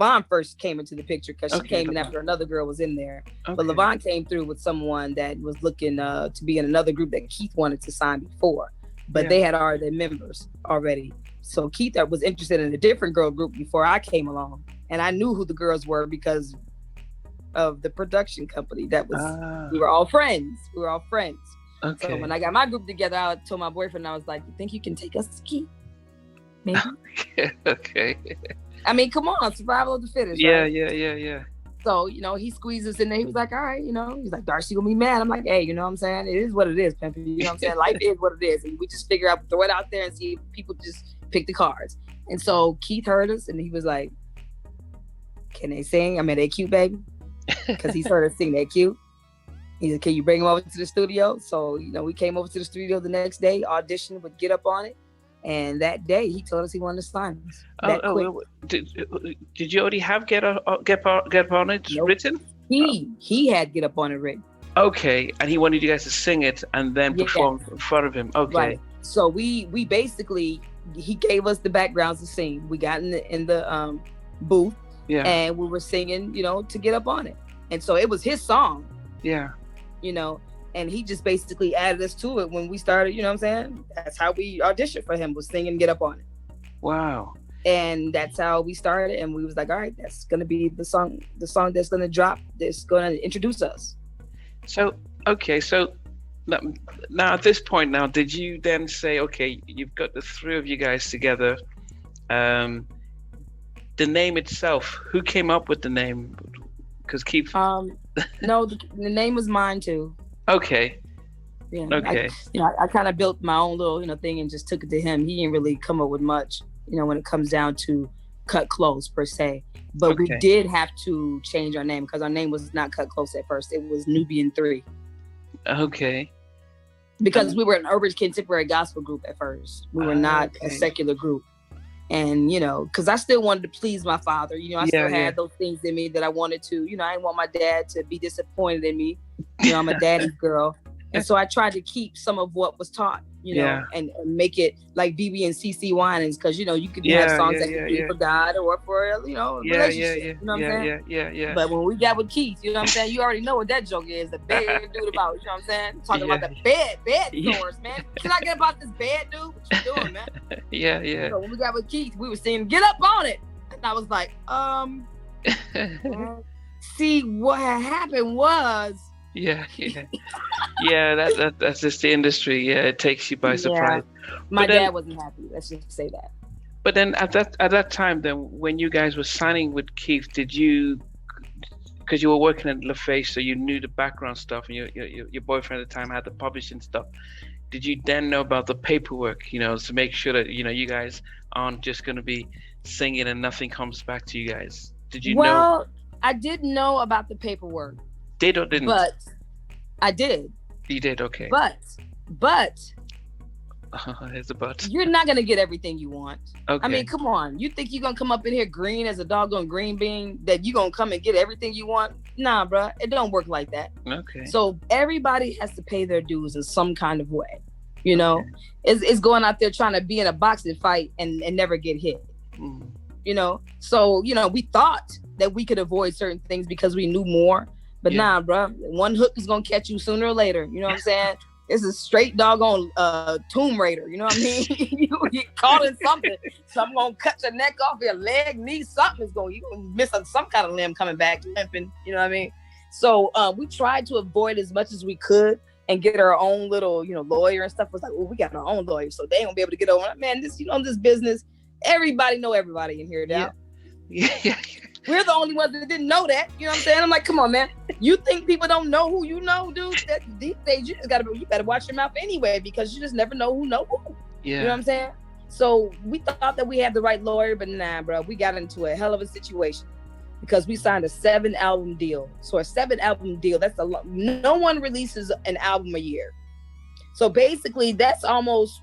Lavonn first came into the picture because she Okay, came in Lavonn. after another girl was in there. Okay. But Lavonn came through with someone that was looking to be in another group that Keith wanted to sign before, but they had already members already. So Keith was interested in a different girl group before I came along, and I knew who the girls were because of the production company. That was we were all friends. Okay. So when I got my group together, I told my boyfriend, I was like, "You think you can take us to Keith? Maybe." Okay. I mean, come on, survival of the fittest. Yeah, right? yeah. So, he squeezes in there. He was like, all right, he's like, Darcy gonna be mad. I'm like, hey, you know what I'm saying? It is what it is, Pimpy. You know what I'm saying? Life is what it is. And we just figure out, throw it out there and see if people just pick the cards. And so Keith heard us and he was like, can they sing? I mean, they cute, baby? Because he's heard us sing, they cute. He said, can you bring them over to the studio? So, we came over to the studio the next day, auditioned, would get up on it. And that day, he told us he wanted to sign us. Did you already have Get Up On It written? He had Get Up On It written. Okay, and he wanted you guys to sing it and then perform in front of him. Okay. Right. So we basically, he gave us the backgrounds to sing. We got in the booth, and we were singing, to Get Up On It. And so it was his song. Yeah. And he just basically added us to it when we started, you know what I'm saying? That's how we auditioned for him, was singing Get Up On It. Wow. And that's how we started. And we was like, all right, that's going to be the song that's going to drop, that's going to introduce us. So, okay. So now at this point now, did you then say, okay, you've got the three of you guys together. The name itself, who came up with the name? Because Keith... No, the name was mine too. Okay. Yeah. Okay. I kind of built my own little, thing and just took it to him. He didn't really come up with much, when it comes down to Kut Klose per se. But we did have to change our name because our name was not Kut Klose at first. It was Nubian 3. Okay. Because we were an urban contemporary gospel group at first. We were not a secular group. And, because I still wanted to please my father. I still had those things in me that I wanted to, I didn't want my dad to be disappointed in me. I'm a daddy's girl. And so I tried to keep some of what was taught, and make it like BB and CC Winans, because, you could have songs that could be for God or for, a relationship. You know what I'm saying? Yeah. But when we got with Keith, you know what I'm saying? You already know what that joke is. The bed dude about, you know what I'm saying? Talking about the bed doors, man. Can I get about this bed dude? What you doing, man? Yeah. So when we got with Keith, we were singing Get Up On It. And I was like, see, what had happened was... Yeah. That's just the industry. Yeah, it takes you by surprise. My dad wasn't happy. Let's just say that. But then at that time, then when you guys were signing with Keith, did you? Because you were working at LaFace, so you knew the background stuff, and your boyfriend at the time had the publishing stuff. Did you then know about the paperwork? To make sure that you guys aren't just going to be singing and nothing comes back to you guys. Did you know? Well, I did know about the paperwork. Did or didn't? But I did. You did, okay. But there's a but. You're not gonna get everything you want. Okay. I mean, come on. You think you're gonna come up in here green as a doggone green bean, that you gonna come and get everything you want? Nah, bruh. It don't work like that. Okay. So everybody has to pay their dues in some kind of way. It's going out there trying to be in a boxing fight and never get hit. So we thought that we could avoid certain things because we knew more. But nah, bro, one hook is gonna catch you sooner or later. You know what I'm saying? It's a straight doggone Tomb Raider. You know what I mean? You get caught in something. Something gonna cut your neck off, your leg, knee, something is you gonna miss some kind of limb coming back, limping. You know what I mean? So we tried to avoid as much as we could and get our own little, lawyer and stuff. It was like, well, we got our own lawyer, so they ain't gonna be able to get over. Man, this, this business, everybody know everybody in here now. Yeah. We're the only ones that didn't know that. You know what I'm saying? I'm like, come on, man. You think people don't know who you know, dude? These days, you better watch your mouth anyway, because you just never know who know who. Yeah. You know what I'm saying? So we thought that we had the right lawyer, but nah, bro. We got into a hell of a situation because we signed a 7-album deal. So a 7-album deal, that's a lot. No one releases an album a year. So basically, that's almost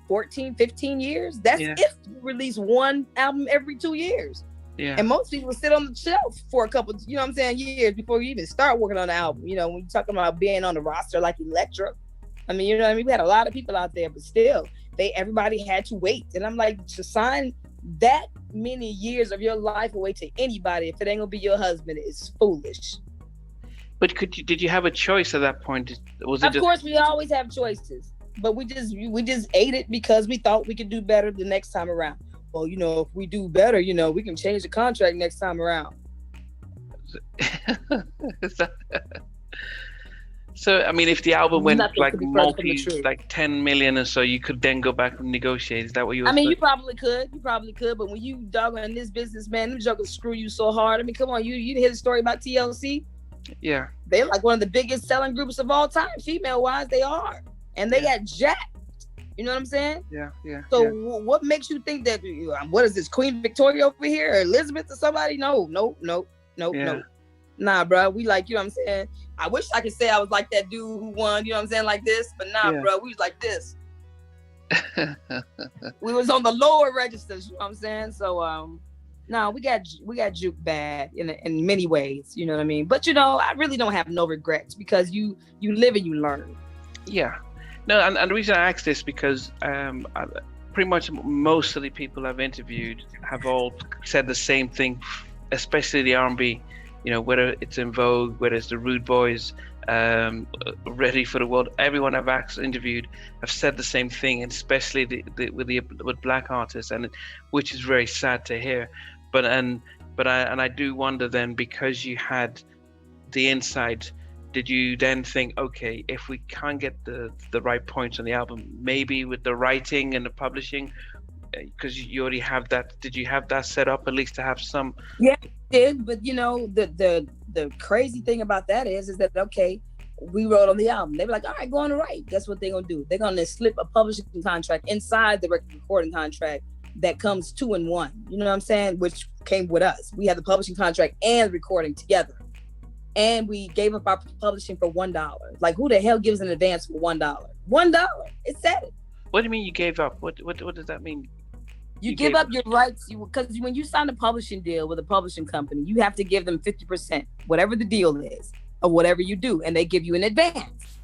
14, 15 years. That's if you release one album every 2 years. Yeah. And most people sit on the shelf for a couple, years before you even start working on the album. When you're talking about being on the roster like Electra, I mean, we had a lot of people out there, but still, everybody had to wait. And I'm like, to sign that many years of your life away to anybody if it ain't gonna be your husband is foolish. But did you have a choice at that point? Was it of course, we always have choices, but we just ate it because we thought we could do better the next time around. Well, if we do better, we can change the contract next time around. So, I mean, if the album went like 10 million or so, you could then go back and negotiate. Is that what you were saying? You probably could. But when you doggone this business, man, them jokers screw you so hard. I mean, come on, you hear the story about TLC? Yeah. They're like one of the biggest selling groups of all time, female-wise, they are. And they got jacked. You know what I'm saying? Yeah. So what makes you think that, what is this, Queen Victoria over here, or Elizabeth or somebody? No. Nah, bro, we like, you know what I'm saying? I wish I could say I was like that dude who won, you know what I'm saying, like this, but nah, bro, we was like this. We was on the lower registers, you know what I'm saying? So, no, we got juked bad in many ways, you know what I mean? But, I really don't have no regrets because you live and you learn. Yeah. No, and the reason I ask this because pretty much most of the people I've interviewed have all said the same thing, especially the R&B. Whether it's In Vogue, whether it's the Rude Boys, Ready for the World, everyone I've interviewed have said the same thing, and especially with black artists, and which is very sad to hear. But I do wonder then, because you had the insight, did you then think, okay, if we can't get the right points on the album, maybe with the writing and the publishing, because you already have that, did you have that set up at least to have some? Yeah, I did, but the crazy thing about that is that, okay, we wrote on the album. They were like, all right, go on and write. Guess what they're gonna do? They're gonna slip a publishing contract inside the record recording contract that comes 2 in 1. You know what I'm saying? Which came with us. We had the publishing contract and recording together. And we gave up our publishing for $1. Like, who the hell gives an advance for $1? $1. It said it. What do you mean you gave up? What does that mean? You give up your rights, because when you sign a publishing deal with a publishing company, you have to give them 50%, whatever the deal is, of whatever you do, and they give you an advance.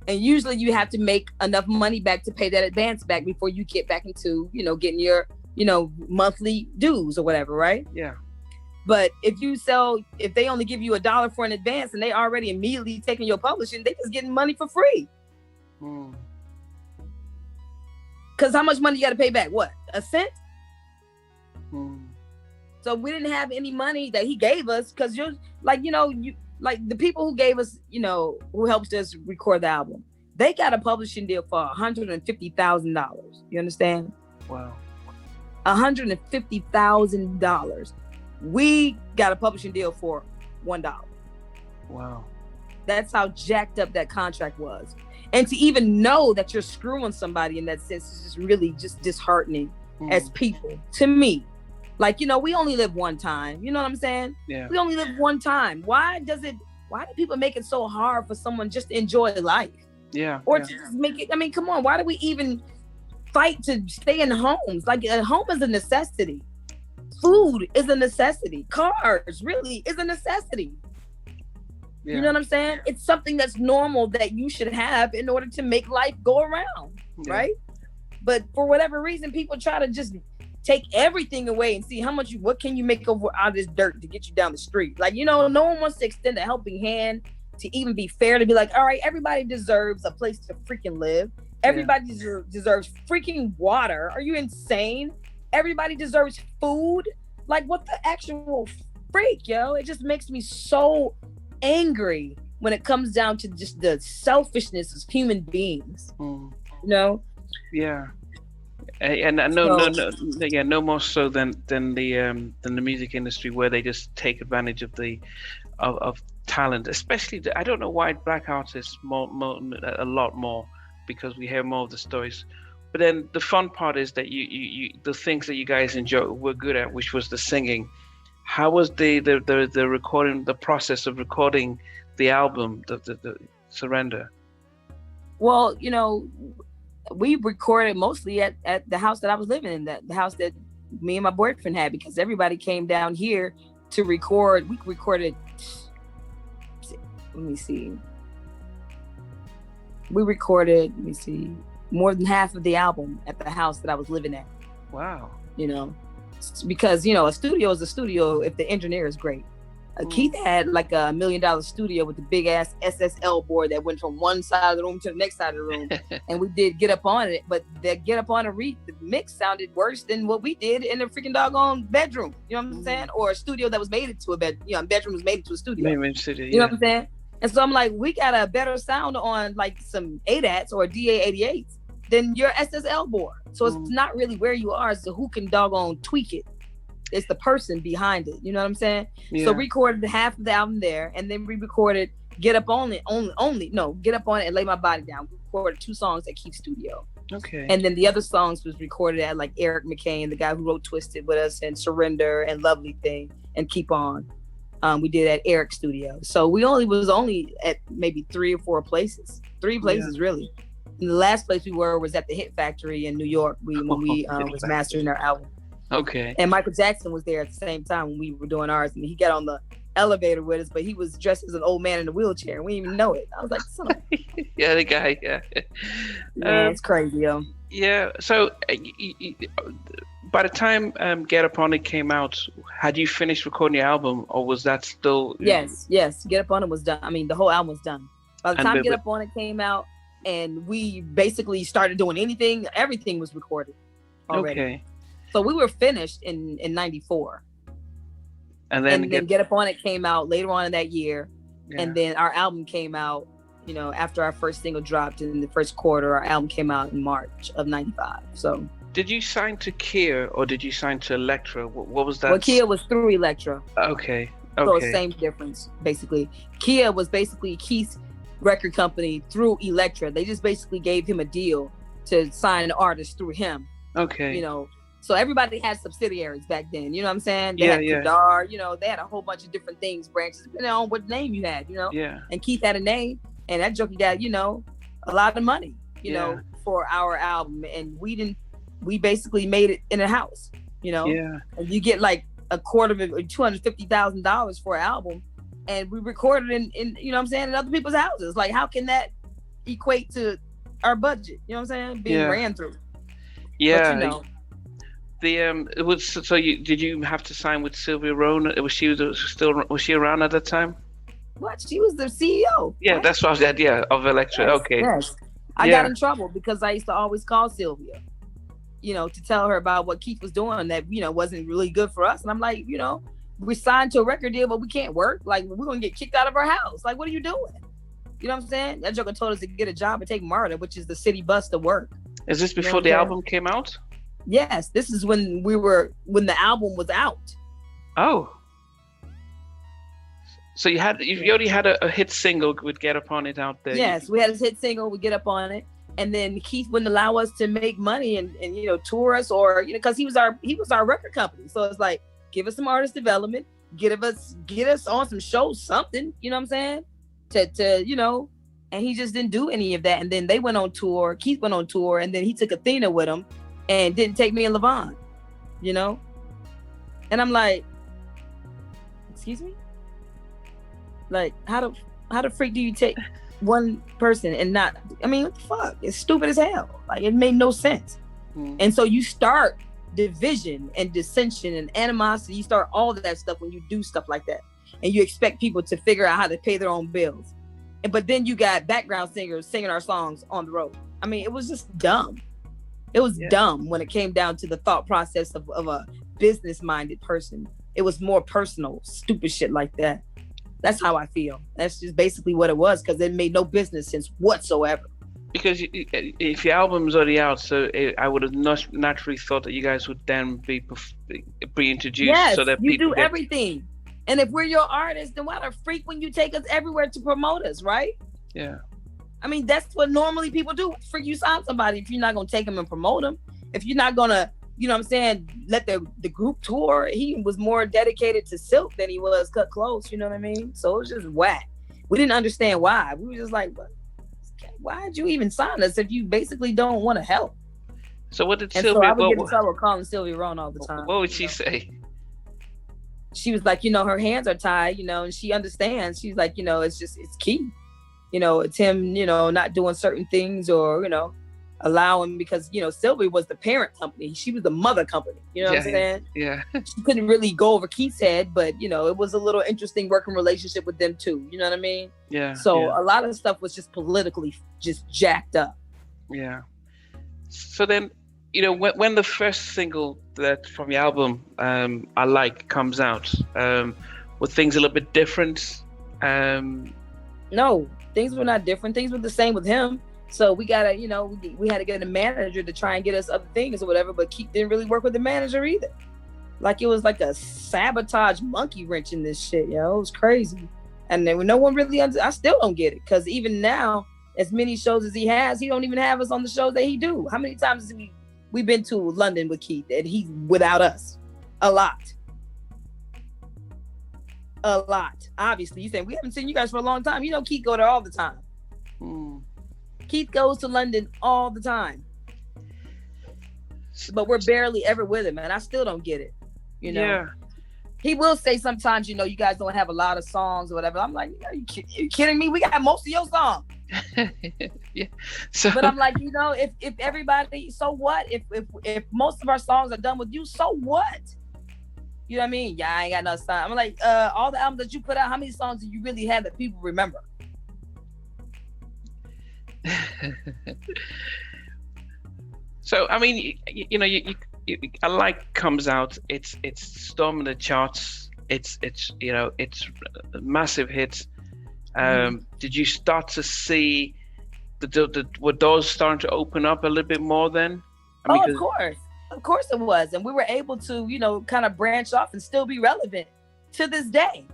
And usually you have to make enough money back to pay that advance back before you get back into, getting your, monthly dues or whatever, right? Yeah. But if they only give you $1 for an advance and they already immediately taking your publishing, they just getting money for free. Because how much money you got to pay back? What, a cent? So we didn't have any money that he gave us, because you're like, the people who gave us, who helped us record the album, they got a publishing deal for $150,000. You understand? Wow. $150,000. We got a publishing deal for $1. Wow. That's how jacked up that contract was. And to even know that you're screwing somebody in that sense is just really just disheartening as people, to me. Like, we only live one time. You know what I'm saying? Yeah. We only live one time. Why do people make it so hard for someone just to enjoy life? Yeah. Or to just make it, come on, why do we even fight to stay in homes? Like, a home is a necessity. Food is a necessity. Cars really is a necessity. Yeah. You know what I'm saying? It's something that's normal that you should have in order to make life go around, right? But for whatever reason, people try to just take everything away and see what can you make out of this dirt to get you down the street? Like, no one wants to extend a helping hand to even be fair, to be like, all right, everybody deserves a place to freaking live. Everybody deserves freaking water. Are you insane? Everybody deserves food. Like, what the actual freak, yo? It just makes me so angry when it comes down to just the selfishness of human beings. Yeah. And no more so than the music industry, where they just take advantage of of talent, especially I don't know why black artists a lot more, because we hear more of the stories. But then the fun part is that you the things that you guys were good at, which was the singing. How was the recording, the process of recording the album, the Surrender? Well, we recorded mostly at the house that I was living in, the house that me and my boyfriend had, because everybody came down here to record. We recorded, more than half of the album at the house that I was living at. Wow. because a studio is a studio if the engineer is great. Keith had like $1 million studio with the big ass SSL board that went from one side of the room to the next side of the room, and we did Get Up On It, but that Get Up On It the mix sounded worse than what we did in the freaking doggone bedroom. You know what I'm saying? Or a studio that was made into a bedroom was made into a studio. You know what I'm saying? And so I'm like, we got a better sound on like some ADATs or DA88s than your SSL board. So it's not really where you are, it's who can doggone tweak it. It's the person behind it. You know what I'm saying? Yeah. So we recorded half of the album there, and then we recorded Get Up On It Get Up On It and Lay My Body Down. We recorded 2 songs at Keith's studio. Okay. And then the other songs was recorded at like Eric McCain, the guy who wrote Twisted with us, and Surrender and Lovely Thing and Keep On. We did at Eric's studio. So we was only at maybe 3 or 4 places. 3 places really. And the last place we were was at the Hit Factory in New York when we was mastering our album. Okay. And Michael Jackson was there at the same time when we were doing ours, and he got on the elevator with us, but he was dressed as an old man in a wheelchair, and we didn't even know it. I was like, son of yeah, the guy, yeah. Man, it's crazy, yo. Yeah. So by the time Get Up On It came out, had you finished recording your album, or was that still? Yes. Get Up On It was done. I mean, the whole album was done. By the time Get Up On It came out, and we basically started doing everything was recorded already. Okay. So we were finished in 94. And then Get Up On It came out later on in that year. Yeah. And then our album came out, after our first single dropped in the first quarter. Our album came out in March of 95. So did you sign to Kia or did you sign to Elektra? What was that? Well, Kia was through Elektra. Okay. So it's same difference, basically. Kia was basically Keith's record company through Elektra. They just basically gave him a deal to sign an artist through him. Okay. So everybody had subsidiaries back then, you know what I'm saying? They had Kadar, they had a whole bunch of different things, branches, depending on what name you had, Yeah. And Keith had a name, and that jockey got, a lot of money, for our album. And we basically made it in a house, Yeah. And you get like $250,000 for an album, and we recorded in you know what I'm saying, in other people's houses. Like, how can that equate to our budget? You know what I'm saying? Being ran through. Yeah. But, it was did you have to sign with Sylvia Rona? Was she around at that time? What? She was the CEO. Yeah, right? That's what I was at. Yeah, of Elektra. Yes, okay. Yes. I got in trouble because I used to always call Sylvia, to tell her about what Keith was doing that wasn't really good for us. And I'm like, we signed to a record deal, but we can't work. Like, we're gonna get kicked out of our house. Like, what are you doing? You know what I'm saying? That joker told us to get a job and take MARTA, which is the city bus to work. Is this before the album came out? Yes, this is when the album was out. Oh. So you already had a hit single with Get Up On It out there. Yes, we had a hit single with Get Up On It. And then Keith wouldn't allow us to make money and tour us, or because he was our record company. So it's like, give us some artist development, get us on some shows, something, you know what I'm saying? To and he just didn't do any of that. And then they went on tour, Keith went on tour, and then he took Athena with him. And didn't take me and Lavonn, And I'm like, excuse me? Like, how the freak do you take one person and not, what the fuck? It's stupid as hell. Like, it made no sense. And so you start division and dissension and animosity. You start all of that stuff when you do stuff like that. And you expect people to figure out how to pay their own bills. But then you got background singers singing our songs on the road. It was just dumb. It was dumb when it came down to the thought process of a business-minded person. It was more personal, stupid shit like that. That's how I feel. That's just basically what it was, because it made no business sense whatsoever. Because if your album's already out, so I would have naturally thought that you guys would then be introduced. Yes, so that you do everything. And if we're your artist, then why the freak when you take us everywhere to promote us, right? Yeah. That's what normally people do. For you sign somebody if you're not going to take them and promote them. If you're not going to, let the group tour. He was more dedicated to Silk than he was Kut Klose, you know what I mean? So it was just whack. We didn't understand why. We were just like, why did you even sign us if you basically don't want to help? So what did Sylvia... So I would get in trouble calling Sylvia Rona all the time. What would she say? She was like, her hands are tied, and she understands. She's like, it's key. It's him, not doing certain things, or, allowing, because Sylvia was the parent company, she was the mother company, what I'm saying? Yeah. She couldn't really go over Keith's head, but it was a little interesting working relationship with them too, you know what I mean? Yeah. So a lot of stuff was just politically just jacked up. Yeah. So then, when the first single that from your album, I Like, comes out, were things a little bit different? No, things were not different. Things were the same with him. So we gotta, we had to get a manager to try and get us other things or whatever, but Keith didn't really work with the manager either. Like, it was like a sabotage monkey wrench in this shit, it was crazy. And then no one really, I still don't get it. Cause even now, as many shows as he has, he don't even have us on the shows that he do. How many times have we've been to London with Keith and he's without us? A lot. Obviously, you saying we haven't seen you guys for a long time. Keith go there all the time. Keith goes to London all the time, but we're barely ever with him, and I still don't get it. Yeah. He will say sometimes, you guys don't have a lot of songs or whatever. I'm like, are you kidding me? We got most of your songs. Yeah. So, but I'm like, if everybody, so what? If most of our songs are done with you, so what? You know what I mean? Yeah, I ain't got no song. I'm like, all the albums that you put out, how many songs do you really have that people remember? So I mean, I Like comes out. It's storming the charts. It's massive hits. Did you start to see were doors starting to open up a little bit more then? Of course it was, and we were able to kind of branch off and still be relevant to this day.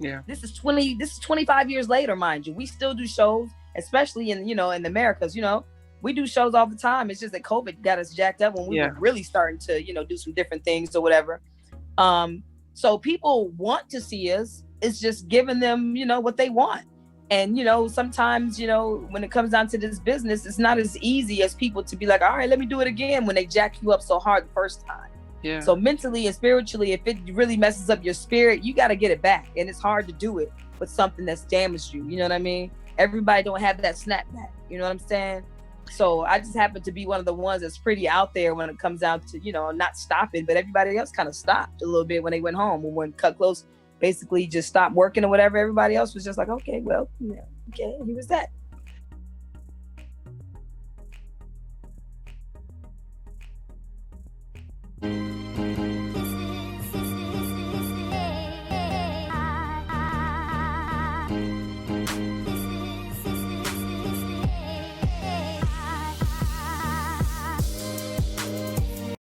Yeah. This is 25 years later, mind you. We still do shows, especially in in the Americas. We do shows all the time. It's just that COVID got us jacked up when we were really starting to do some different things or whatever. So people want to see us. It's just giving them what they want. And sometimes when it comes down to this business, it's not as easy as people to be like, all right, let me do it again, when they jack you up so hard the first time. Yeah. So mentally and spiritually, if it really messes up your spirit, you got to get it back, and it's hard to do it with something that's damaged you. You know what I mean? Everybody don't have that snapback. You know what I'm saying? So I just happen to be one of the ones that's pretty out there when it comes down to not stopping, but everybody else kind of stopped a little bit when they went home. When Kut Klose basically just stopped working or whatever, everybody else was just like, okay, well, yeah, okay, he was that.